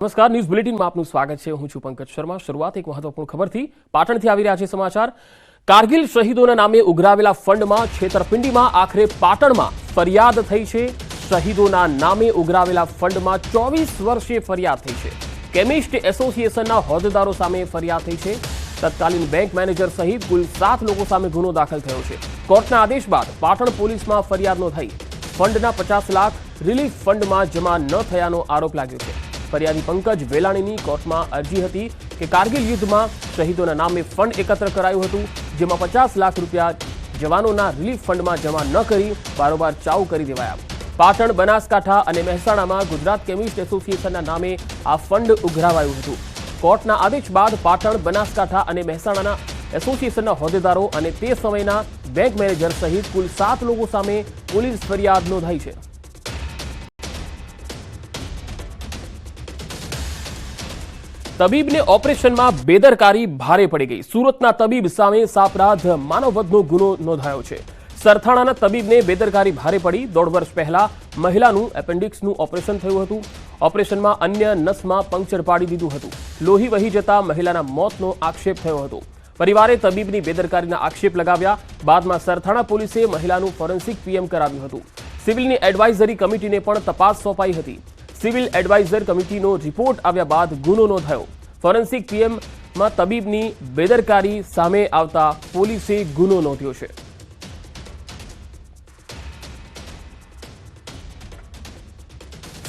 નમસ્કાર, ન્યૂઝ બુલેટિનમાં આપનું સ્વાગત છે। હું છું પંકજ શર્મા। શરૂઆત એક મહત્વપૂર્ણ ખબરથી પાટણથી આવી રહ્યા છે સમાચાર। કારગિલ શહીદોના નામે ઉઘરાવેલા ફંડમાં છેતરપિંડીમાં આખરે પાટણમાં ફરિયાદ થઈ છે। શહીદોના નામે ઉઘરાવેલા ફંડમાં 24 વર્ષે ફરિયાદ થઈ છે। કેમિસ્ટ એસોસિએશનના હોદ્દેદારો સામે ફરિયાદ થઈ છે। તત્કાલીન બેંક મેનેજર સહિત કુલ 7 લોકો સામે ગુનો દાખલ થયો છે। કોર્ટના આદેશ બાદ પાટણ પોલીસમાં ફરિયાદ નોંધાઈ। ફંડના 50 લાખ રિલીફ ફંડમાં જમા ન થયાનો આરોપ લાગ્યો છે। ફરિયાદી પંકજ વેલાણીની કોર્ટમાં અરજી હતી કે કારગિલ યુદ્ધમાં શહીદોના નામે ફંડ એકત્ર કરાયું હતું, જેમાં 50 લાખ રૂપિયા જવાનોના રિલીફ ફંડમાં જમા ન કરી બારોબાર ચાઉ કરી દેવાયા। પાટણ, બનાસકાંઠા અને મહેસાણામાં ગુજરાત કેમિસ્ટ એસોસિએશનના નામે આ ફંડ ઉઘરાવાયું હતું। કોર્ટના આદેશ બાદ પાટણ, બનાસકાંઠા અને મહેસાણાના એસોસિએશનના હોદ્દેદારો અને તે સમયના બેંક મેનેજર સહિત કુલ 7 લોકો સામે પોલીસ ફરિયાદ નોંધાઈ છે। તબીબને ઓપરેશનમાં બેદરકારી ભારે પડી ગઈ। સુરતના તબીબ સામે સાપરાધ માનવવધનો ગુનો નોંધાયો છે। સરથાણાના તબીબને બેદરકારી ભારે પડી। 1.5 વર્ષ પહેલા મહિલાનું એપેન્ડિક્સનું ઓપરેશન થયું હતું। ઓપરેશનમાં અન્ય નસમાં પંક્ચર પાડી દીધું હતું। લોહી વહી જતા મહિલાના મોતનો આક્ષેપ થયો હતો। પરિવારે તબીબની બેદરકારીના આક્ષેપ લગાવ્યા। બાદમાં સરથાણા પોલીસે મહિલાનું ફોરેન્સિક પીએમ કરાવ્યું હતું। સિવિલની એડવાઇઝરી કમિટીને પણ તપાસ સોંપાઈ હતી। સિવિલ એડવાઇઝર કમિટીનો રિપોર્ટ આવ્યા બાદ ગુનો નોંધાયો। ફોરેન્સિક પીએમમાં તબીબની બેદરકારી સામે આવતા પોલીસે ગુનો નોંધ્યો છે।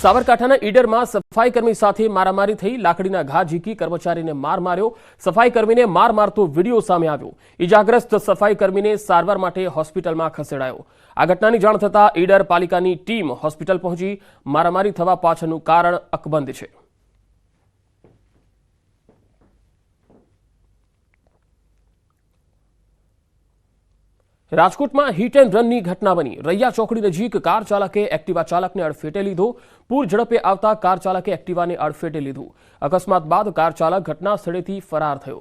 સાબરકાંઠાના ઈડરમાં સફાઈકર્મી સાથે મારામારી થઈ। લાકડીના ઘા ઝીકી કર્મચારીને માર માર્યો। સફાઈકર્મીને માર મારતો વિડીયો સામે આવ્યો। ઈજાગ્રસ્ત સફાઈકર્મીને સારવાર માટે હોસ્પિટલમાં ખસેડાયો। આ ઘટનાની જાણ થતાં ઈડર પાલિકાની ટીમ હોસ્પિટલ પહોંચી। મારામારી થવા પાછળનું કારણ અકબંધ છે। રાજકોટમાં હિટ એન્ડ રનની ઘટના બની। રૈયા ચોકડી નજીક કાર ચાલકે એક્ટિવા ચાલકને અડફેટે લીધો। પૂર ઝડપે આવતા કાર ચાલકે એક્ટિવાને અડફેટે લીધું। અકસ્માત બાદ કાર ચાલક ઘટના સ્થળેથી ફરાર થયો।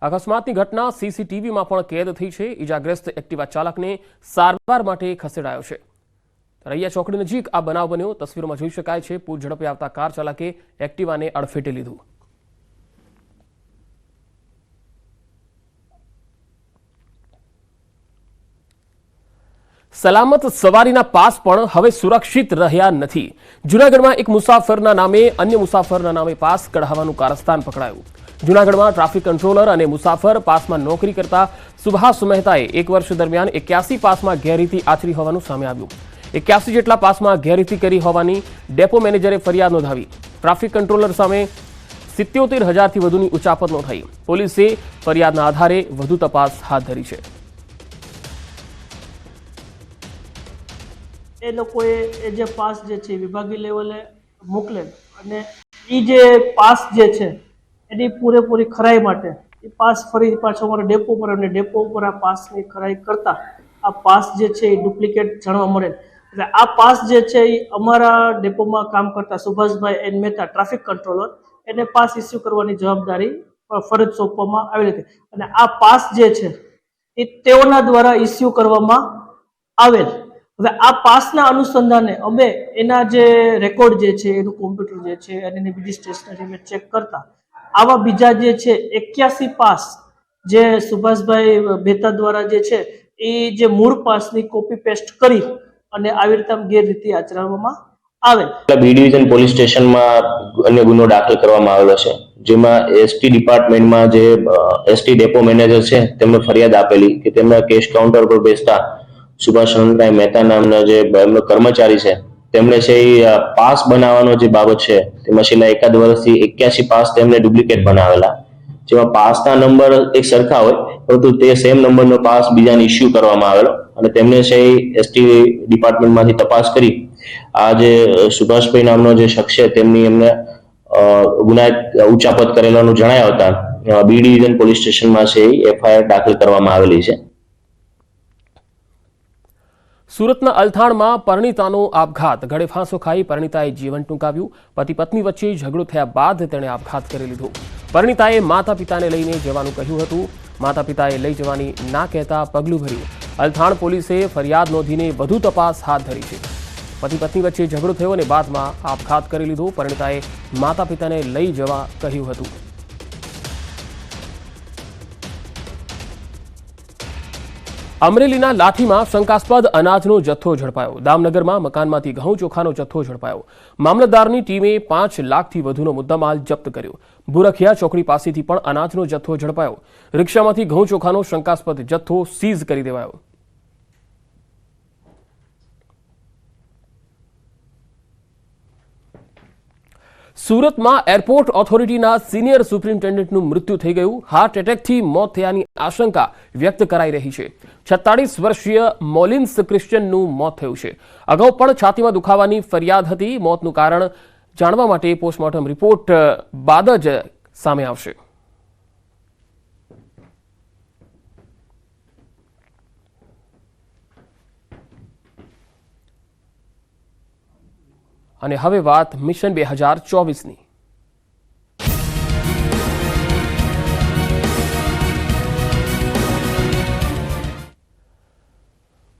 અકસ્માતની ઘટના સીસીટીવીમાં પણ કેદ થઈ છે। ઈજાગ્રસ્ત એક્ટિવા ચાલકને સારવાર માટે ખસેડાયો છે। રૈયા ચોકડી નજીક આ બનાવ બન્યો। તસવીરોમાં જોઈ શકાય છે પૂર ઝડપે આવતા કાર ચાલકે એક્ટિવાને અડફેટે લીધું। સલામત સવારીના પાસ પણ હવે સુરક્ષિત રહ્યા નથી। જૂનાગઢમાં એક મુસાફરના નામે અન્ય મુસાફરના નામે પાસ કઢાવવાનું કારસ્તાન પકડાયું। જૂનાગઢમાં ટ્રાફિક કંટ્રોલર અને મુસાફર પાસમાં નોકરી કરતા સુભાષ મહેતાએ 1 વર્ષ દરમિયાન 81 પાસમાં ગેરરીતિ આચરી હોવાનું સામે આવ્યું। 81 જેટલા પાસમાં ગેરરીતિ કરી હોવાની ડેપો મેનેજરે ફરિયાદ નોંધાવી। ટ્રાફિક કંટ્રોલર સામે 77,000થી વધુની ઉચાપત નોંધાઈ। પોલીસે ફરિયાદના આધારે વધુ તપાસ હાથ ધરી છે। એ લોકોએ એ જે પાસ જે છે વિભાગીય લેવલે મોકલેલ અને એ જે પાસ જે છે એની પૂરેપૂરી ખરાઈ માટે એ પાસ ફરી પાછો અમારા ડેપો પર અને ડેપો ઉપર આ પાસની ખરાઈ કરતા આ પાસ જે છે એ ડુપ્લિકેટ જાણવા મળેલ। એટલે આ પાસ જે છે એ અમારા ડેપોમાં કામ કરતા Subhashbhai N Mehta traffic controller એને પાસ ઇસ્યુ કરવાની જવાબદારી ફરજ સોંપવામાં આવેલી હતી અને આ પાસ જે છે એ તેઓના દ્વારા ઇસ્યુ કરવામાં આવેલ। હવે આ પાસના અનુસંધાને અમે એના જે રેકોર્ડ જે છે એનું કોમ્પ્યુટર જે છે અને એની બીજી સ્ટેશનરી મેં ચેક કરતા આવા બીજા જે છે 81 પાસ જે સુભાષભાઈ મહેતા દ્વારા જે છે એ જે મૂળ પાસની કોપી પેસ્ટ કરી અને આવી રીતે ગેરરીતિ આચરવામાં આવેલ। બી ડિવિઝન પોલીસ સ્ટેશનમાં અન્ય ગુનો દાખલ કરવામાં આવેલો છે, જેમાં એસટી ડિપાર્ટમેન્ટમાં જે એસટી ડેપો મેનેજર છે તેમને ફરિયાદ આપેલી કે તેમના કેશ કાઉન્ટર પર બેસતા સુભાષ મહેતા નામના જે એમનો કર્મચારી છે તેમણે છે એ પાસ બનાવવાનો જે બાબત છે તેમાં છેલ્લા 1 વર્ષથી 81 પાસ તેમને ડુપ્લિકેટ બનાવેલા, જેમાં પાસના નંબર એક સરખા હોય પરંતુ તે સેમ નંબરનો પાસ બીજાને ઇસ્યુ કરવામાં આવેલો અને તેમને છે એસટી ડિપાર્ટમેન્ટમાંથી તપાસ કરી આ જે સુભાષભાઈ નામનો જે શખ્સ છે તેમની એમને ગુનાહિત ઉચાપત કરેલાનું જણાય આવતા બી ડિવિઝન પોલીસ સ્ટેશનમાં છે એફઆઈઆર દાખલ કરવામાં આવેલી છે। સુરતના અલથાણમાં પરિણીતાનો આપઘાત। ગળે ફાંસો ખાઈ પરિણીતાએ જીવન ટૂંકાવ્યું। પતિ પત્ની વચ્ચે ઝઘડો થયા બાદ તેણે આપઘાત કરી લીધો। પરિણીતાએ માતા પિતાને લઈને જવાનું કહ્યું હતું। માતા પિતાએ લઈ જવાની ના કહેતા પગલું ભર્યું। અલથાણ પોલીસે ફરિયાદ નોંધીને વધુ તપાસ હાથ ધરી છે। પતિ પત્ની વચ્ચે ઝઘડો થયો અને બાદમાં આપઘાત કરી લીધો. પરિણીતાએ માતા પિતાને લઈ જવા કહ્યું હતું. અમરેલીના લાઠીમાં શંકાસ્પદ અનાજનો જથ્થો ઝડપાયો. દામનગરમાં મકાનમાંથી ઘઉં ચોખાનો જથ્થો ઝડપાયો. મામલતદારની ટીમે 5 લાખથી વધુનો મુદ્દામાલ જપ્ત કર્યો. ભૂરખિયા ચોકડી પાસેથી પણ અનાજનો જથ્થો ઝડપાયો. રિક્ષામાંથી ઘઉં ચોખાનો શંકાસ્પદ જથ્થો સીઝ કરી દેવાયો. સુરતમાં એરપોર્ટ ઓથોરિટીના સિનિયર સુપ્રિન્ટેન્ડન્ટનું મૃત્યુ થઈ ગયું. હાર્ટ એટેકથી મોત થયાની આશંકા વ્યક્ત કરાઈ રહી છે. 46 વર્ષીય મોલિન્સ ક્રિશ્ચિયનનું મોત થયું છે. અગાઉ પણ છાતીમાં દુખાવાની ફરિયાદ હતી. મોતનું કારણ જાણવા માટે પોસ્ટમોર્ટમ રિપોર્ટ બાદ જ સામે આવશે. અને હવે વાત મિશન 2024ની.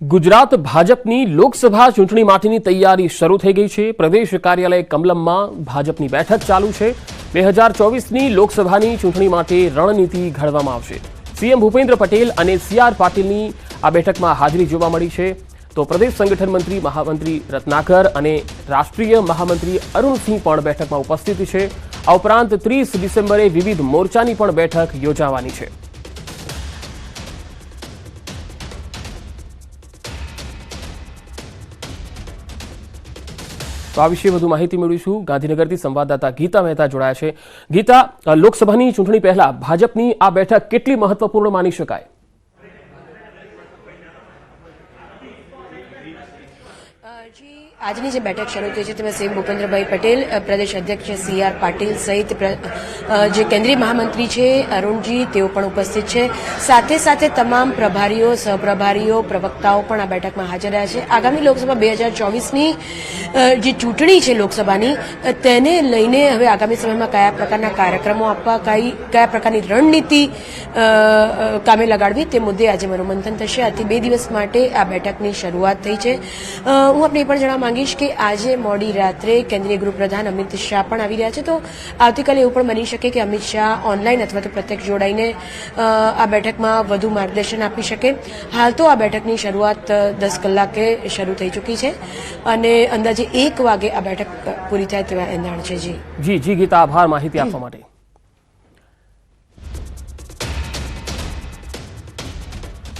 ગુજરાત ભાજપની લોકસભા ચૂંટણી માટેની તૈયારી શરૂ થઈ ગઈ છે. પ્રદેશ કાર્યાલય કમલમમાં ભાજપની બેઠક ચાલુ છે. 2024ની લોકસભાની ચૂંટણી માટે રણનીતિ ઘડવામાં આવશે. સીએમ ભૂપેન્દ્ર પટેલ અને CR પાટીલની આ બેઠકમાં હાજરી જોવા મળી છે. તો પ્રદેશ સંગઠન મંત્રી મહામંત્રી રત્નાકર અને રાષ્ટ્રીય મહામંત્રી અરુણસિંહ પણ બેઠકમાં ઉપસ્થિત છે. આ ઉપરાંત 30 ડિસેમ્બરે વિવિધ મોરચાની પણ બેઠક યોજાવાની છે. તો આ વિશે વધુ માહિતી મેળવીશું. ગાંધીનગરથી સંવાદદાતા ગીતા મહેતા જોડાયા છે. ગીતા, લોકસભાની ચૂંટણી પહેલા ભાજપની આ બેઠક કેટલી મહત્વપૂર્ણ માની શકાય? આજની જે બેઠક શરૂ થઈ છે તેમાં સીએમ ભૂપેન્દ્રભાઈ પટેલ, પ્રદેશ અધ્યક્ષ CR પાટીલ સહિત જે કેન્દ્રીય મહામંત્રી છે અરુણજી, તેઓ પણ ઉપસ્થિત છે. સાથે સાથે તમામ પ્રભારીઓ, સહપ્રભારીઓ, પ્રવક્તાઓ પણ આ બેઠકમાં હાજર રહ્યા છે. આગામી લોકસભા 2024ની જે ચૂંટણી છે લોકસભાની, તેને લઈને હવે આગામી સમયમાં કયા પ્રકારના કાર્યક્રમો આપવા, કયા પ્રકારની રણનીતિ કામે લગાડવી તે મુદ્દે આજે મનોમંથન થશે. આથી 2 દિવસ માટે આ બેઠકની શરૂઆત થઈ છે. હું આપને એ પણ જણાવવા માંગીશ કે આજે મોડી રાત્રે કેન્દ્રીય ગૃહપ્રધાન અમિત શાહ પણ આવી રહ્યા છે. તો આવતીકાલે એવું પણ બની શકે કે અમિત શાહ ઓનલાઈન અથવા તો પ્રત્યક્ષ જોડાઈને આ બેઠકમાં વધુ માર્ગદર્શન આપી શકે. હાલ તો આ બેઠકની શરૂઆત 10 કલાકે શરૂ થઈ ચૂકી છે અને અંદાજે 1 વાગે આ બેઠક પૂરી થાય તેવા એંધાણ છે. જી ગીતા, આભાર માહિતી આપવા માટે.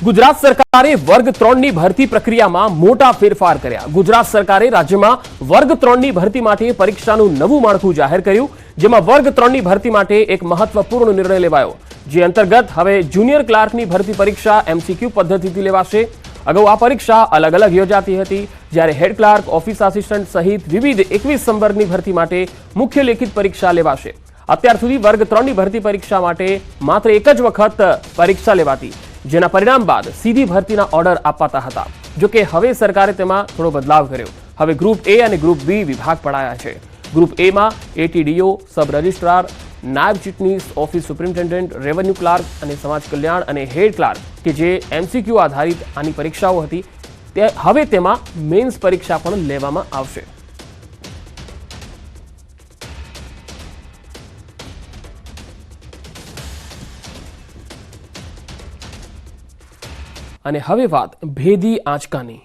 ગુજરાત સરકારે વર્ગ 3ની ભરતી પ્રક્રિયામાં મોટા ફેરફાર કર્યા. ગુજરાત સરકારે રાજ્યમાં વર્ગ 3ની ભરતી માટે પરીક્ષાનું નવું માળખું જાહેર કર્યું, જેમાં વર્ગ 3ની ભરતી માટે એક મહત્વપૂર્ણ નિર્ણય લેવાયો, જે અંતર્ગત હવે જુનિયર ક્લાર્કની ભરતી પરીક્ષા MCQ પદ્ધતિથી લેવાશે. અગાઉ આ પરીક્ષા અલગ અલગ યોજાતી હતી, જ્યારે હેડ ક્લાર્ક, ઓફિસ આસિસ્ટન્ટ સહિત વિવિધ 21 સંવર્ગની ભરતી માટે મુખ્ય લેખિત પરીક્ષા લેવાશે. અત્યાર સુધી વર્ગ 3ની ભરતી પરીક્ષા માટે માત્ર એક જ વખત પરીક્ષા લેવાતી, જેના પરિણામ બાદ સીધી ભરતીના ઓર્ડર અપાતા હતા. જોકે હવે સરકારે તેમાં થોડો બદલાવ કર્યો. હવે ગ્રુપ A અને ગ્રુપ B વિભાગ પડાયા છે. ગ્રુપ A માં ATDO, સબ રજિસ્ટ્રાર, નાયબ Chitnis, office superintendent, revenue clerk અને સમાજ કલ્યાણ અને હેડ ક્લાર્ક કે જે MCQ આધારિત આની પરીક્ષાઓ હતી, તે હવે તેમાં મેન્સ પરીક્ષા પણ લેવામાં આવશે. અને હવે વાત ભેદી આંચકાની.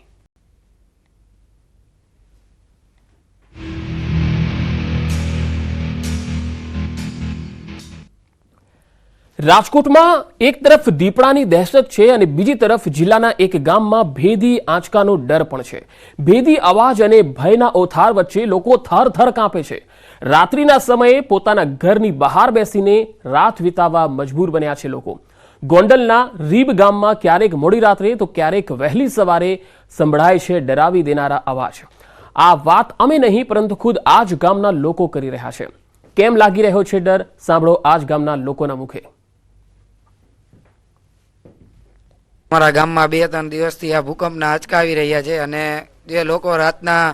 રાજકોટમાં એક તરફ દીપડાની દહેશત છે અને બીજી તરફ જિલ્લાના એક ગામમાં ભેદી આંચકાનો ડર પણ છે. ભેદી અવાજ અને ભયના ઓથાર વચ્ચે લોકો થર કાંપે છે. રાત્રિના સમયે પોતાના ઘરની બહાર બેસીને રાત વિતાવવા મજબૂર બન્યા છે લોકો. ગોંડલના રીબ ગામમાં ક્યારેક મોડી રાત્રે તો ક્યારેક વહેલી સવારે સંભળાય છે ડરાવી દેનારા અવાજ. આ વાત અમે નહીં, પરંતુ ખુદ આ જ ગામના લોકો કરી રહ્યા છે. કેમ લાગી રહ્યો છે ડર? સાંભળો આ જ ગામના લોકોના મુખે. અમારા ગામમાં 2-3 દિવસથી આ ભૂકંપના આંચકા આવી રહ્યા છે અને જે લોકો રાતના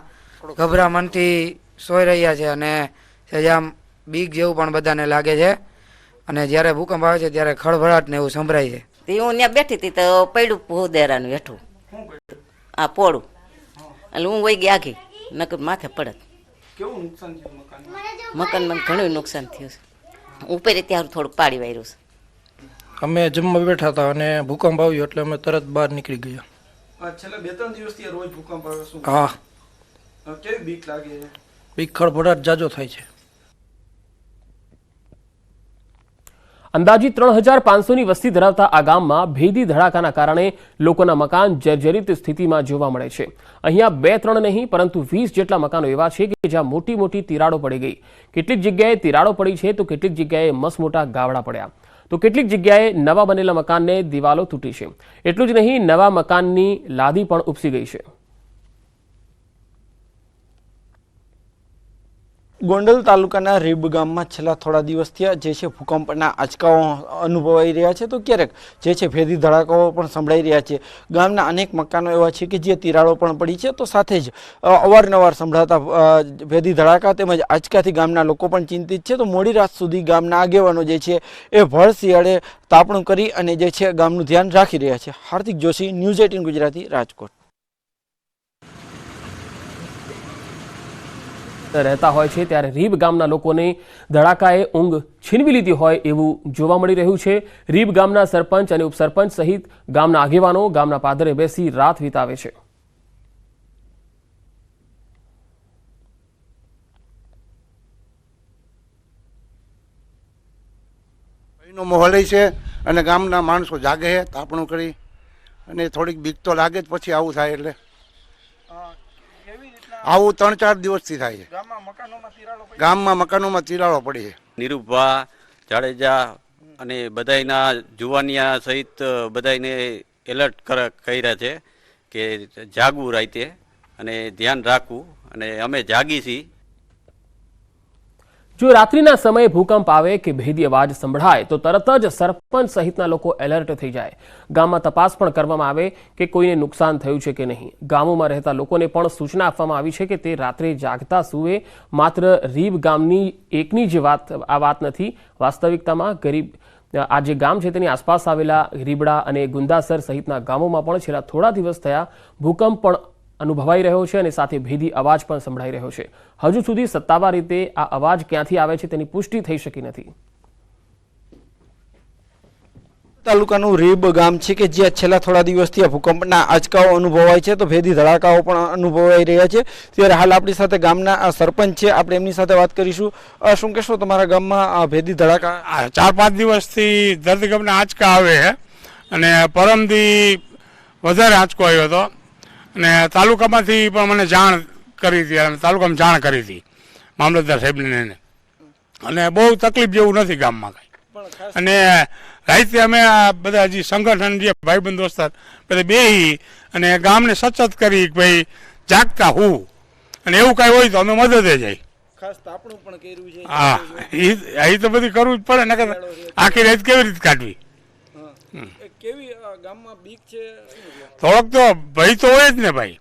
ગભરામણથી સોઈ રહ્યા છે અને આમ બીક જેવું પણ બધાને લાગે છે. અને જ્યારે ભૂકંપ આવે છે ત્યારે ખળભળાટ ને એવું સંભળાય છે. હું ત્યાં બેઠી હતી તો પડ્યું ભૂદેરાનું હેઠું આ પોળું એટલે હું વહી ગઈ આખી નકર માથે પડત. કેવું નુકસાન થયું મકાનમાં? મકાનમાં ઘણું નુકસાન થયું છે. ઉપર ત્યાં થોડુંક પાડી વાયરું છે. અમે જમવા બેઠા હતા અને ભૂકંપ આવ્યો એટલે અમે તરત બહાર નીકળી ગયા. છેલ્લા 2-3 દિવસથી રોજ ભૂકંપ આવે શું? હા, કેવી બીક લાગે છે? બીક ખળભળાટ જાજો થાય છે. અંદાજિત 3500ની વસ્તી ધરાવતા આ ગામમાં ભેદી ધડાકાના કારણે લોકોના મકાન જર્જરિત સ્થિતિમાં જોવા મળે છે. અહીંયા 2-3 નહીં પરંતુ 20 જેટલા મકાનો એવા છે કે જ્યાં મોટી મોટી તિરાડો પડી ગઈ. કેટલીક જગ્યાએ તિરાડો પડી છે તો કેટલીક જગ્યાએ મસમોટા ગાવડા પડ્યા, તો કેટલીક જગ્યાએ નવા બનેલા મકાનને દિવાલો તૂટી છે. એટલું જ નહીં, નવા મકાનની લાદી પણ ઉપસી ગઈ છે. ગોંડલ તાલુકાના રીબ ગામમાં છેલ્લા થોડા દિવસથી જે છે ભૂકંપના આંચકાઓ અનુભવાઈ રહ્યા છે, તો ક્યારેક જે છે ભેદી ધડાકાઓ પણ સંભળાઈ રહ્યા છે. ગામના અનેક મકાનો એવા છે કે જે તિરાડો પણ પડી છે, તો સાથે જ અવારનવાર સંભળાતા ભેદી ધડાકા તેમજ આંચકાથી ગામના લોકો પણ ચિંતિત છે. તો મોડી રાત સુધી ગામના આગેવાનો જે છે એ ભર શિયાળે તાપણું કરી અને જે છે ગામનું ધ્યાન રાખી રહ્યા છે. હાર્દિક જોશી, ન્યૂઝ 18 ગુજરાતી, રાજકોટ. રહેતા હોય છે ત્યારે રીબ ગામના લોકોને ધડાકાએ ઊંઘ છીનવી લીધી હોય એવું જોવા મળી રહ્યું છે. રીબ ગામના સરપંચ અને ઉપસરપંચ સહિત ગામના આગેવાનો ગામના પાદરે બેસી રાત વિતાવે છે. ભયનો માહોલ છે અને ગામના માણસો જાગે છે તાપણું કરી, અને થોડીક બીક તો લાગે જ પછી આવું થાય. એટલે આવું 3-4 દિવસથી થાય છે. ગામમાં મકાનોમાં તિરાડો પડી છે. નિરૂપા જાડેજા અને બધાયના જુવાનિયા સહિત બધાયને એલર્ટ કર્યા છે કે જાગવું રાતે અને ધ્યાન રાખવું, અને અમે જાગી છીએ. જો રાત્રિના સમયે ભૂકંપ આવે કે ભેદી અવાજ સંભળાય તો તરત જ સરપંચ સહિતના લોકો એલર્ટ થઈ જાય. ગામમાં તપાસ પણ કરવામાં આવે કે કોઈને નુકસાન થયું છે કે નહીં. ગામોમાં રહેતા લોકોને પણ સૂચના આપવામાં આવી છે કે તે રાત્રે જાગતા સૂવે. માત્ર રીબ ગામની એકની જ વાત નથી. વાસ્તવિકતામાં ગરીબ આ જે ગામ છે તેની આસપાસ આવેલા રીબડા અને ગુંદાસર સહિતના ગામોમાં પણ છેલ્લા થોડા દિવસ થયા ભૂકંપ પણ અનુભવાઈ રહ્યો છે અને સાથે ભેદી અવાજ પણ સંભળાઈ રહ્યો છે. હજુ સુધી સત્તાવાર રીતે આ અવાજ ક્યાંથી આવે છે તેની પુષ્ટિ થઈ શકી નથી. તાલુકાનું રીબ ગામ છે કે જ્યાં છેલ્લા થોડા દિવસથી ભૂકંપના આંચકાઓ અનુભવાય છે, તો ભેદી ધડાકાઓ પણ અનુભવાઈ રહ્યા છે. ત્યારે હાલ આપણી સાથે ગામના સરપંચ છે, આપણે એમની સાથે વાત કરીશું. શું કહેશો, તમારા ગામમાં ભેદી ધડાકા? 4-5 દિવસથી ધરતીકંપના આંચકા આવે છે અને પરમથી વધારે આંચકો આવ્યો હતો અને તાલુકામાંથી પણ મને જાણ કરી હતી, અને તાલુકામાં જાણ કરી હતી મામલતદાર સાહેબને, અને બહુ તકલીફ જેવું નથી ગામમાં કાંઈ. અને રાતે અમે આ બધા હજી સંગઠન જે ભાઈબંધ દોસ્તાર બધા બેહી અને ગામને સચેત કરી કે ભાઈ જાગતા હું, અને એવું કાંઈ હોય તો અમે મદદે જઈ. ખાસ તાપણું પણ કર્યું છે. હા, એ તો બધું કરવું જ પડે ને, આખી રાત કેવી રીતે કાઢવી. કેવી ગામમાં બીક છે? થોડોક તો ભય તો હોય જ ને ભાઈ,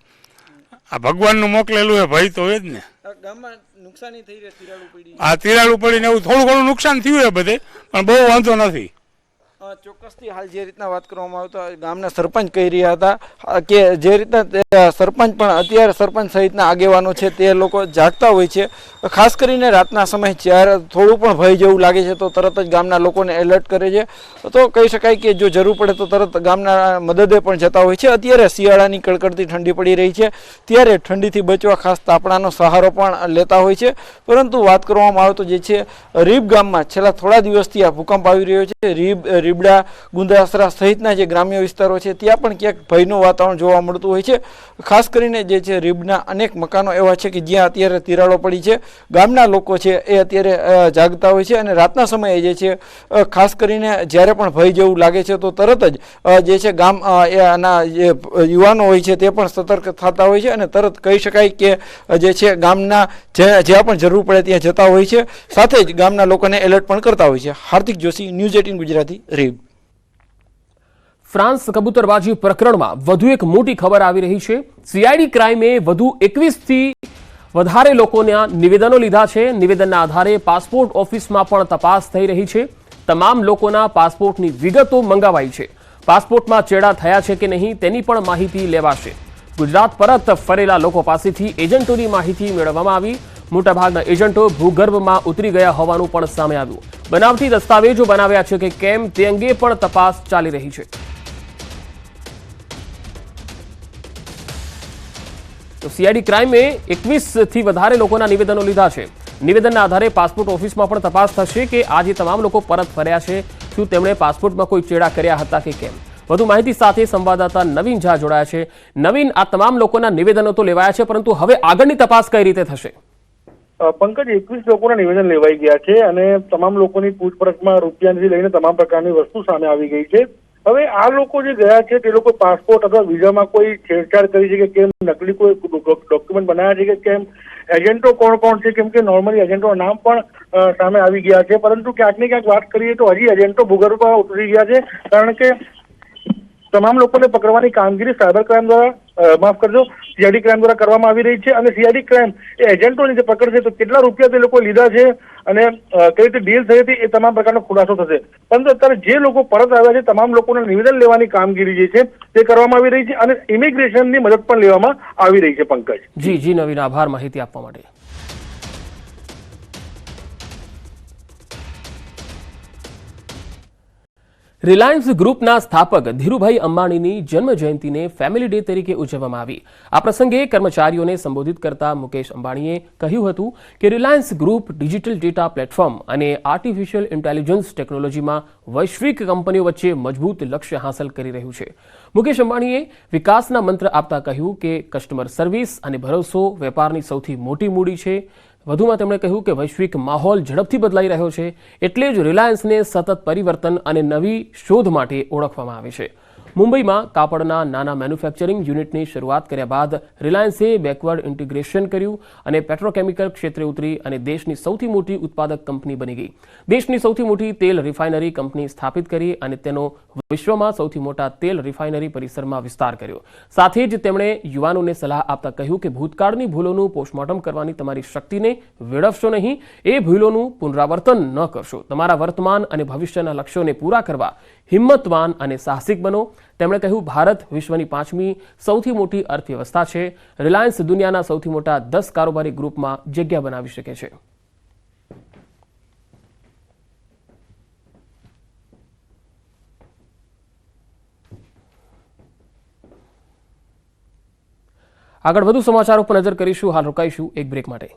આ ભગવાનનું મોકલેલું એ ભય તો હોય જ ને. ગામમાં નુકસાની થઈ રહી, તિરાડું પડી. આ તિરાડું પડીને એવું થોડું ઘણું નુકસાન થયું છે બધે, પણ બહુ વાંધો નથી. ચોક્કસથી હાલ જે રીતના વાત કરવામાં આવતો ગામના સરપંચ કહી રહ્યા હતા કે જે રીતના સરપંચ પણ અત્યારે સરપંચ સહિતના આગેવાનો છે તે લોકો જાગતા હોય છે. ખાસ કરીને રાતના સમયે જ્યારે થોડું પણ ભય જેવું લાગે છે તો તરત જ ગામના લોકોને એલર્ટ કરે છે. તો કહી શકાય કે જો જરૂર પડે તો તરત ગામના મદદે પણ જતા હોય છે. અત્યારે શિયાળાની કડકડતી ઠંડી પડી રહી છે, ત્યારે ઠંડીથી બચવા ખાસ તાપણાનો સહારો પણ લેતા હોય છે. પરંતુ વાત કરવામાં આવે તો જે છે રીબ ગામમાં છેલ્લા થોડા દિવસથી આ ભૂકંપ આવી રહ્યો છે. રીબડા, ગુંદાસરા સહિતના જે ગ્રામ્ય વિસ્તારો છે ત્યાં પણ ક્યાંક ભયનું વાતાવરણ જોવા મળતું હોય છે. ખાસ કરીને જે છે રીબના અનેક મકાનો એવા છે કે જ્યાં અત્યારે તિરાડો પડી છે. ગામના લોકો છે એ અત્યારે જાગતા હોય છે, અને રાતના સમયે જે છે ખાસ કરીને જ્યારે પણ ભય જેવું લાગે છે તો તરત જ જે છે ગામ એના જે યુવાનો હોય છે તે પણ સતર્ક થતા હોય છે, અને તરત કહી શકાય કે જે છે ગામના જ્યાં પણ જરૂર પડે ત્યાં જતા હોય છે. સાથે જ ગામના લોકોને એલર્ટ પણ કરતા હોય છે. હાર્દિક જોશી, ન્યૂઝ 18 ગુજરાતી, રીબ. ફ્રાન્સ કબૂતરબાજી પ્રકરણમાં વધુ એક મોટી ખબર આવી રહી છે. સીઆઈડી ક્રાઇમે વધુ 21થી વધારે લોકોના નિવેદનો લીધા છે. નિવેદનના આધારે પાસપોર્ટ ઓફિસમાં પણ તપાસ થઈ રહી છે. તમામ લોકોના પાસપોર્ટની વિગતો મંગાવાઈ છે. પાસપોર્ટમાં ચેડા થયા છે કે નહીં તેની પણ માહિતી લેવાશે. ગુજરાત પરત ફરેલા લોકો પાસેથી એજન્ટોની માહિતી મેળવવામાં આવી. મોટાભાગના એજન્ટો ભૂગર્ભમાં ઉતરી ગયા હોવાનું પણ સામે આવ્યું. બનાવટી દસ્તાવેજો બનાવ્યા છે કે કેમ તે અંગે પણ તપાસ ચાલી રહી છે. તો સીઆઈડી ક્રાઇમે 21થી વધારે લોકોના નિવેદનો લીધા છે. નિવેદનના આધારે પાસપોર્ટ ઓફિસમાં પણ તપાસ થશે કે આ જે તમામ લોકો પરત ફર્યા છે શું તેમણે પાસપોર્ટમાં કોઈ ચેડા કર્યા હતા કે કેમ. વધુ માહિતી સાથે સંવાદદાતા નવીન ઝા જોડાયા છે. નવીન, આ તમામ લોકોના નિવેદનો તો લેવાયા છે, પરંતુ હવે આગળની તપાસ કઈ રીતે થશે? પંકજ, 21 લોકોના નિવેદન લેવાઈ ગયા છે અને તમામ લોકોની પૂછપરછમાં રૂપિયાથી લઈને તમામ પ્રકારની વસ્તુ સામે આવી ગઈ છે. હવે આ લોકો જે ગયા છે તે લોકો પાસપોર્ટ અથવા વિઝામાં કોઈ છેડછાડ કરી છે કે કેમ, નકલી કોઈ ડોક્યુમેન્ટ બનાવ્યા છે કે કેમ, એજન્ટો કોણ કોણ છે, કેમ કે નોર્મલી એજન્ટોના નામ પણ સામે આવી ગયા છે. પરંતુ ક્યાંક ને ક્યાંક વાત કરીએ તો હજી એજન્ટો ભૂગર્ભમાં ઉતરી ગયા છે, કારણ કે તમામ લોકોને પકડવાની કામગીરી સાયબર ક્રાઇમ દ્વારા માફ કરજો સીઆઈડી ક્રાઇમ દ્વારા કરવામાં આવી રહી છે. અને સીઆઈડી ક્રાઇમ એ એજન્ટોની જે પકડ છે તો કેટલા રૂપિયા તે લોકો લીધા છે અને કઈ રીતે ડીલ થઈ હતી એ તમામ પ્રકારનો ખુલાસો થશે. પરંતુ અત્યારે જે લોકો પરત આવ્યા છે તમામ લોકોને નિવેદન લેવાની કામગીરી જે છે તે કરવામાં આવી રહી છે અને ઇમિગ્રેશનની મદદ પણ લેવામાં આવી રહી છે. પંકજ જી નવીન, આભાર માહિતી આપવા માટે. રિલાયન્સ ગ્રુપના સ્થાપક ધીરુભાઈ અંબાણીની જન્મ જયંતિને ફેમિલી ડે તરીકે ઉજવવામાં આવી. આ પ્રસંગે કર્મચારીઓને સંબોધિત કરતા મુકેશ અંબાણીએ કહ્યું હતું કે Reliance group digital data platform અને આર્ટિફિશિયલ ઇન્ટેલિજન્સ ટેકનોલોજીમાં વૈશ્વિક કંપનીઓ વચ્ચે મજબૂત લક્ષ્ય હાંસલ કરી રહ્યું છે. મુકેશ અંબાણીએ વિકાસના મંત્ર આપતા કહ્યું કે કસ્ટમર સર્વિસ અને ભરોસો વેપારની સૌથી મોટી મૂડી છે. વધુમાં તેમણે કહ્યું કે વૈશ્વિક માહોલ ઝડપથી બદલાઈ રહ્યો છે, એટલે જ રિલાયન્સને સતત પરિવર્તન અને નવી શોધ માટે ઓળખવામાં આવે છે. મુંબઈમાં કાપડના નાના મેન્યુફેક્ચરિંગ યુનિટની શરૂઆત કર્યા બાદ રિલાયન્સે બેકવર્ડ ઇન્ટિગ્રેશન કર્યું અને પેટ્રોકેમિકલ ક્ષેત્રે ઉતરી અને દેશની સૌથી મોટી ઉત્પાદક કંપની બની ગઈ. દેશની સૌથી મોટી તેલ રિફાઇનરી કંપની સ્થાપિત કરી અને તેનો વિશ્વમાં સૌથી મોટા તેલ રિફાઇનરી પરિસરમાં વિસ્તાર કર્યો. સાથે જ તેમણે યુવાનોને સલાહ આપતા કહ્યું કે ભૂતકાળની ભૂલોનું પોસ્ટમોર્ટમ કરવાની તમારી શક્તિને વેડફશો નહીં, એ ભૂલોનું પુનરાવર્તન ન કરશો. તમારા વર્તમાન અને ભવિષ્યના લક્ષ્યોને પૂરા કરવા હિંમતવાન અને સાહસિક બનો. તેમણે કહ્યું, ભારત વિશ્વની 5મી સૌથી મોટી અર્થવ્યવસ્થા છે. રિલાયન્સ દુનિયાના સૌથી મોટા 10 કારોબારી ગ્રુપમાં જગ્યા બનાવી શકે છે. આગળ વધુ સમાચારો પર નજર કરીશું. હાલ રોકાઈશું એક બ્રેક માટે.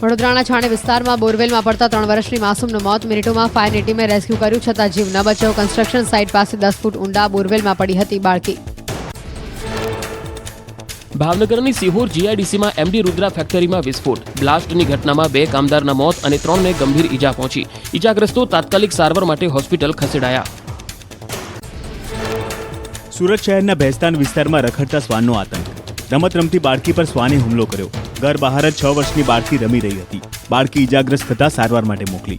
વડોદરાના છાણે વિસ્તારમાં બોરવેલમાં પડતા 3 વર્ષની માસૂમનું મોત. મિનિટોમાં ફાયરની ટીમે રેસ્ક્યુ કર્યું છતાં જીવ ન બચ્યો. કન્સ્ટ્રક્શન સાઇટ પાસે 10 ફૂટ ઊંડા બોરવેલમાં પડી હતી બાળકી. ભાવનગરની સિહોર જીઆઈડીસીમાં એમડી રુદ્રા ફેક્ટરીમાં વિસ્ફોટ. બ્લાસ્ટની ઘટનામાં 2 કામદારના મોત અને 3ને ગંભીર ઈજા પહોંચી. ઈજાગ્રસ્તો તાત્કાલિક સારવાર માટે હોસ્પિટલ ખસેડાયા. સુરત શહેરના ભેસ્તાન વિસ્તારમાં રખડતા શ્વાનનો આતંક. રમત રમતી બાળકી પર શ્વાને હુમલો કર્યો. ઘર બહાર જ 6 વર્ષની બાળકી રમી રહી હતી. બાળકી ઈજાગ્રસ્ત થતા સારવાર માટે મોકલી.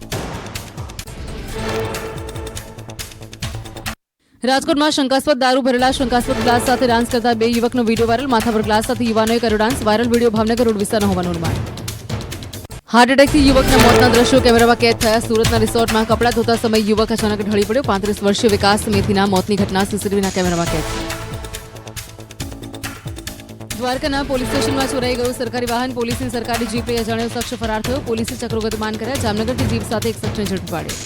રાજકોટમાં શંકાસ્પદ દારૂ ભરેલા શંકાસ્પદ ગ્લાસ સાથે ડાન્સ કરતા 2 યુવકનો વિડીયો વાયરલ. માથા પર ગ્લાસ સાથે યુવાનોએ કર્યો dance. Viral video Bhavnagar road વિસ્તારનો હોવાનું અનુમાન. હાર્ટ એટેકથી યુવકના મોતના દ્રશ્યો કેમેરામાં કેદ થયા. સુરતના રિસોર્ટમાં કપડાં ધોતા સમયે યુવક અચાનક ઢળી પડ્યો. 35 વર્ષીય વિકાસ મેથીના મોતની ઘટના સીસીટીવીના કેમેરામાં કેદ. દ્વારકાના પોલીસ સ્ટેશનમાં ચોરાઈ ગયું સરકારી વાહન. પોલીસની સરકારી જીપ લઈ અજાણ્યો શખ્સ ફરાર થયો. પોલીસે ચક્રો ગતિમાન કર્યા. જામનગરથી જીપ સાથે એક શખ્સને ઝડપી પાડ્યો.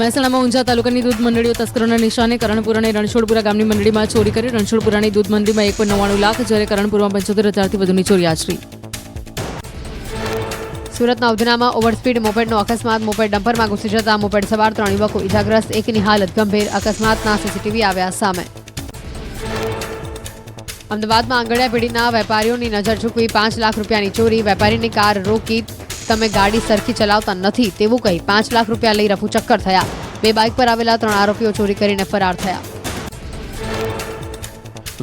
મહેસાણામાં ઊંઝા તાલુકાની દૂધ મંડળીઓ તસ્કરોના નિશાને. કરણપુર અને રણછોડપુરા ગામની મંડળીમાં ચોરી કરી. રણછોડપુરાની દૂધ મંડળીમાં 1.99 લાખ, જ્યારે કરણપુરમાં 75,000થી વધુની ચોરી આચરી. સુરતના ઉધનામાં ઓવરસ્પીડ મોપેડનો અકસ્માત. મોપેડ ડમ્પરમાં ઘૂસી જતા મોપેડ સવાર 3 યુવકો ઇજાગ્રસ્ત. એકની હાલત ગંભીર. અકસ્માતના સીસીટીવી આવ્યા સામે. અમદાવાદમાં આંગળીયા પેઢીના વેપારીઓની નજર ચૂકવી 5 લાખ રૂપિયાની ચોરી. વેપારીની કાર રોકી, તમે ગાડી સરખી ચલાવતા નથી તેવું કહી 5 લાખ રૂપિયા લઈ રફુ ચક્કર થયા. 2 બાઇક પર આવેલા 3 આરોપીઓ ચોરી કરીને ફરાર થયા.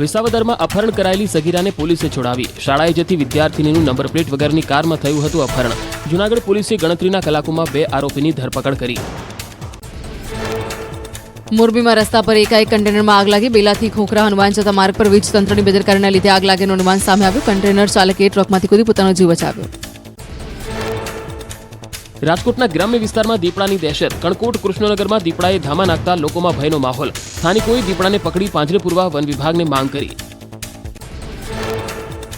વિસાવદરમાં અપહરણ કરાયેલી સગીરાને પોલીસે છોડાવી. શાળાએ જતી વિદ્યાર્થીનીનું નંબર પ્લેટ વગરની કારમાં થયું હતું અપહરણ. જૂનાગઢ પોલીસે ગણતરીના કલાકોમાં 2 આરોપીની ધરપકડ કરી. મોરબીમાં રસ્તા પર એકાએક કન્ટેનરમાં આગ લાગી. બેલાથી ખોખરા હનુમાન જતા માર્ગ પર વીજ તંત્રની બેદરકારીના લીધે આગ લાગીનું અનુમાન સામે આવ્યું. કન્ટેનર ચાલકે ટ્રકમાંથી કૂદી પોતાનો જીવ બચાવ્યો. રાજકોટના ગ્રામ્ય વિસ્તારમાં દીપડાની દહેશત. કણકોટ કૃષ્ણનગરમાં દીપડાએ ધામા નાખતા લોકોમાં ભયનો માહોલ. સ્થાનિકોએ દીપડાને પકડી પાંજરે પૂરવા વન વિભાગને માંગ કરી.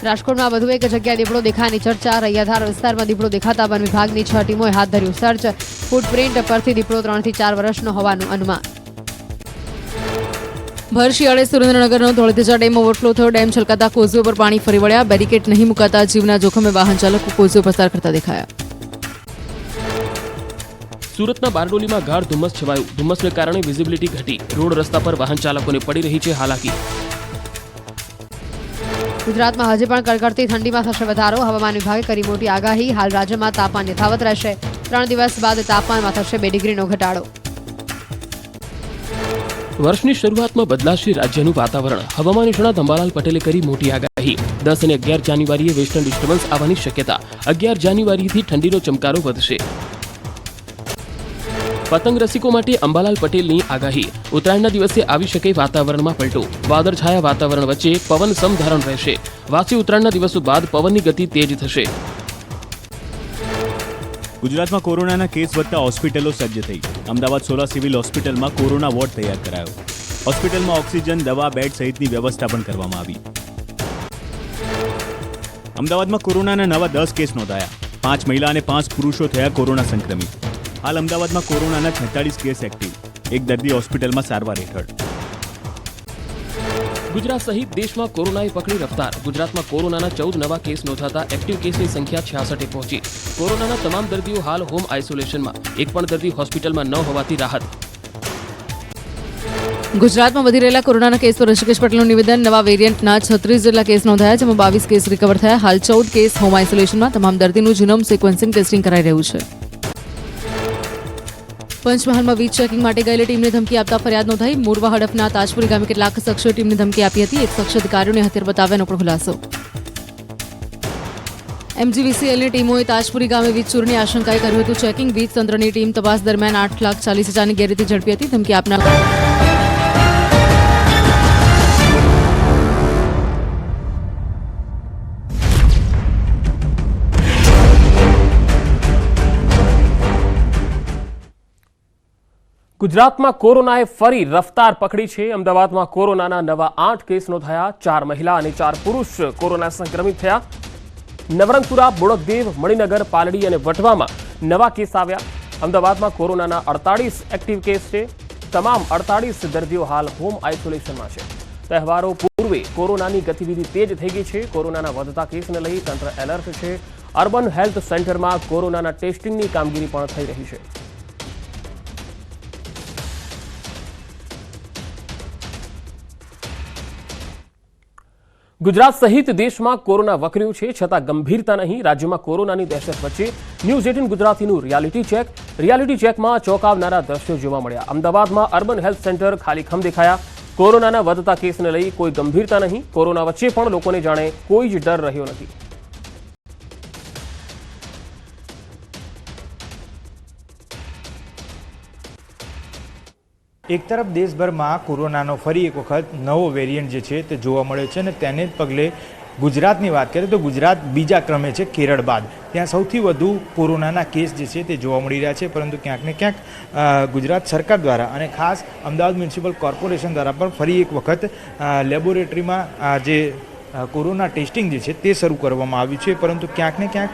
રાજકોટમાં વધુ એક જગ્યાએ દીપડો દેખાવાની ચર્ચા. રૈયાધાર વિસ્તારમાં દીપડો દેખાતા વન વિભાગની 6 ટીમોએ હાથ ધર્યું સર્ચ. ફૂટપ્રિન્ટ પરથી દીપડો 3 થી 4 વર્ષનો હોવાનું અનુમાન. ભર શિયાળે સુરેન્દ્રનગરનો ધોળીધજા ડેમ ઓવરફ્લો થયો. ડેમ છલકાતા કોઝવે પર પાણી ફરી વળ્યા. બેરિકેડ નહીં મુકાતા જીવના જોખમે વાહન ચાલકો કોઝવે પસાર કરતા દેખાયા. સુરતના બારડોલીમાં ગાઢ ધુમ્મસ છવાયું. ધુમ્મસને કારણે વિઝિબિલિટી ઘટી. રોડ રસ્તા પર વાહન ચાલકોને પડી રહી છે હાલાકી. ગુજરાતમાં હજી પણ કડકડતી ઠંડીમાં થશે વધારો. હવામાન વિભાગે કરી મોટી આગાહી. હાલ રાજ્યમાં તાપમાન યથાવત રહેશે. 3 દિવસ બાદ તાપમાનમાં થશે 2 ડિગ્રીનો ઘટાડો. વર્ષની શરૂઆતમાં બદલાશે રાજ્યનું વાતાવરણ. હવામાન નિષ્ણાત અંબાલાલ પટેલે કરી મોટી આગાહી. 10 અને 11 જાન્યુઆરીએ વેસ્ટર્ન ડિસ્ટર્બન્સ આવવાની શક્યતા. 11 જાન્યુઆરીથી ઠંડીનો ચમકારો વધશે. પતંગ રસિકો માટે અંબાલાલ પટેલની આગાહી. ઉત્તરાયણના દિવસે આવી શકે વાતાવરણમાં પલટો. વાદળછાયા વાતાવરણ વચ્ચે પવન સમધારણ રહેશે. વાસી ઉત્તરાયણના દિવસો બાદ પવનની ગતિ તેજ થશે. ગુજરાતમાં કોરોનાના કેસ વધતા હોસ્પિટલો સજ્જ થઈ. અમદાવાદ સોલા સિવિલ હોસ્પિટલમાં કોરોના વોર્ડ તૈયાર કરાયો. હોસ્પિટલમાં ઓક્સિજન, દવા, બેડ સહિતની વ્યવસ્થા પણ કરવામાં આવી. અમદાવાદમાં કોરોનાના નવા 10 કેસ નોંધાયા. 5 મહિલા અને 5 પુરુષો થયા કોરોના સંક્રમિત. હાલ અમદાવાદમાં કોરોનાના 46 કેસ એક્ટિવ. એક દર્દી હોસ્પિટલમાં સારવાર હેઠળ. ગુજરાત સહિત દેશમાં કોરોનાએ પકડી રફતાર. ગુજરાતમાં કોરોનાના 14 નવા કેસ નોંધાતા એક્ટિવ કેસની સંખ્યા 66 પહોંચી. કોરોનાના તમામ દર્દીઓ હાલ હોમ આઇસોલેશનમાં. એક પણ દર્દી હોસ્પિટલમાં ન હોવાથી રાહત. ગુજરાતમાં વધી રહેલા કોરોનાના કેસ પર ઋષિકેશ પટેલનું નિવેદન. નવા વેરિયન્ટના 36 જેટલા કેસ નોંધાયા, જેમાં 22 કેસ રિકવર થયા. હાલ 14 કેસ હોમ આઇસોલેશનમાં. તમામ દર્દીનું જીનોમ સિક્વન્સિંગ ટેસ્ટિંગ કરાઈ રહ્યું છે. પંચમહાલમાં વીજ ચેકિંગ માટે ગયેલી ટીમને ધમકી આપતા ફરિયાદ નોંધાઈ. મોરવા હડફના તાજપુરી ગામે કેટલાક શખ્સોએ ટીમને ધમકી આપી હતી. એક શખ્સે અધિકારીઓને હથિયાર બતાવ્યાનો પણ ખુલાસો. MGVCLની ટીમોએ તાજપુરી ગામે વીજ ચોરીની આશંકાએ કર્યું હતું ચેકિંગ. વીજ તંત્રની ટીમ તપાસ દરમિયાન 8,40,000ની ગેરરીતિ ઝડપી હતી. ધમકી આપનાર ગુજરાતમાં કોરોનાએ ફરી રફતાર પકડી છે. અમદાવાદમાં કોરોનાના નવા 8 કેસ નોંધાયા. 4 મહિલા અને 4 પુરુષ કોરોના સંક્રમિત થયા. નવરંગપુરા, બોડકદેવ, મણિનગર, પાલડી અને વટવામાં નવા કેસ આવ્યા. અમદાવાદમાં કોરોનાના 48 એક્ટિવ કેસ છે. તમામ 48 દર્દીઓ હાલ હોમ આઇસોલેશનમાં છે. તહેવારો પૂર્વે કોરોનાની ગતિવિધિ તેજ થઈ ગઈ છે. કોરોનાના વધતા કેસને લઈ તંત્ર એલર્ટ છે. અર્બન હેલ્થ સેન્ટરમાં કોરોનાના ટેસ્ટિંગની કામગીરી પણ થઈ રહી છે. ગુજરાત સહિત દેશમાં કોરોના વકર્યું છે, છતાં ગંભીરતા નહીં. રાજ્યમાં કોરોનાની દહેશત વચ્ચે ન્યૂઝ 18 ગુજરાતીનું રિયાલિટી ચેકમાં ચોંકાવનારા દ્રશ્યો જોવા મળ્યા. અમદાવાદમાં અર્બન હેલ્થ સેન્ટર ખાલીખમ દેખાયા. કોરોનાના વધતા કેસને લઈ કોઈ ગંભીરતા નહીં. કોરોના વચ્ચે પણ લોકોને જાણે કોઈ જ ડર રહ્યો નથી. એક તરફ દેશભરમાં કોરોનાનો ફરી એક વખત નવો વેરિયન્ટ જે છે તે જોવા મળ્યો છે અને તેને જ પગલે ગુજરાતની વાત કરીએ તો ગુજરાત બીજા ક્રમે છે કેરળ બાદ. ત્યાં સૌથી વધુ કોરોનાના કેસ જે છે તે જોવા મળી રહ્યા છે. પરંતુ ક્યાંક ને ક્યાંક ગુજરાત સરકાર દ્વારા અને ખાસ અમદાવાદ મ્યુનિસિપલ કોર્પોરેશન દ્વારા પણ ફરી એક વખત લેબોરેટરીમાં જે કોરોના ટેસ્ટિંગ જે છે તે શરૂ કરવામાં આવ્યું છે. પરંતુ ક્યાંક ને ક્યાંક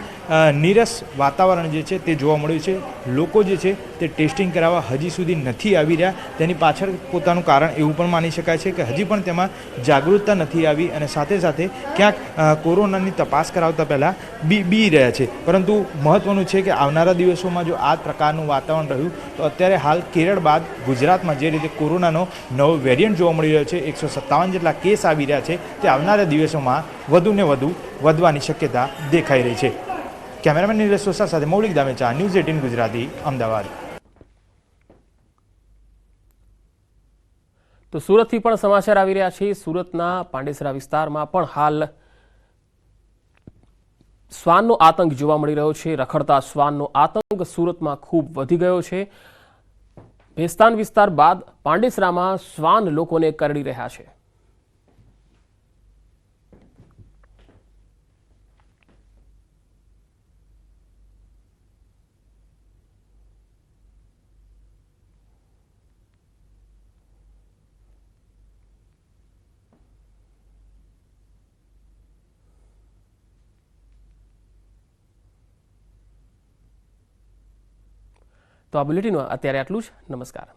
નીરસ વાતાવરણ જે છે તે જોવા મળ્યું છે. લોકો જે છે તે ટેસ્ટિંગ કરાવવા હજી સુધી નથી આવી રહ્યા. તેની પાછળ પોતાનું કારણ એવું પણ માની શકાય છે કે હજી પણ તેમાં જાગૃતતા નથી આવી અને સાથે સાથે ક્યાંક કોરોનાની તપાસ કરાવતા પહેલાં બી રહ્યા છે. પરંતુ મહત્ત્વનું છે કે આવનારા દિવસોમાં જો આ પ્રકારનું વાતાવરણ રહ્યું તો અત્યારે હાલ કેરળ બાદ ગુજરાતમાં જે રીતે કોરોનાનો નવો વેરિયન્ટ જોવા મળી રહ્યો છે, 157 જેટલા કેસ આવી રહ્યા છે, તે આવનારા દિવસોમાં વધુને વધુ વધવાની શક્યતા દેખાઈ રહી છે. કેમેરામેન નીરજ સોસા સાથે મૌલિક દામેચા, ન્યૂઝ 18 ગુજરાતી, અમદાવાદ. તો સુરતથી પણ સમાચાર આવી રહ્યા છે. સુરતના પાંડેસરા વિસ્તારમાં પણ હાલ શ્વાનનો આતંક જોવા મળી રહ્યો છે. રખડતા શ્વાનનો આતંક સુરતમાં ખૂબ વધી ગયો છે. ભેસ્તાન વિસ્તાર બાદ પાંડેસરામાં શ્વાન લોકોને કરડી રહ્યા છે. તો આ બુલેટિનમાં અત્યારે આટલું જ. નમસ્કાર.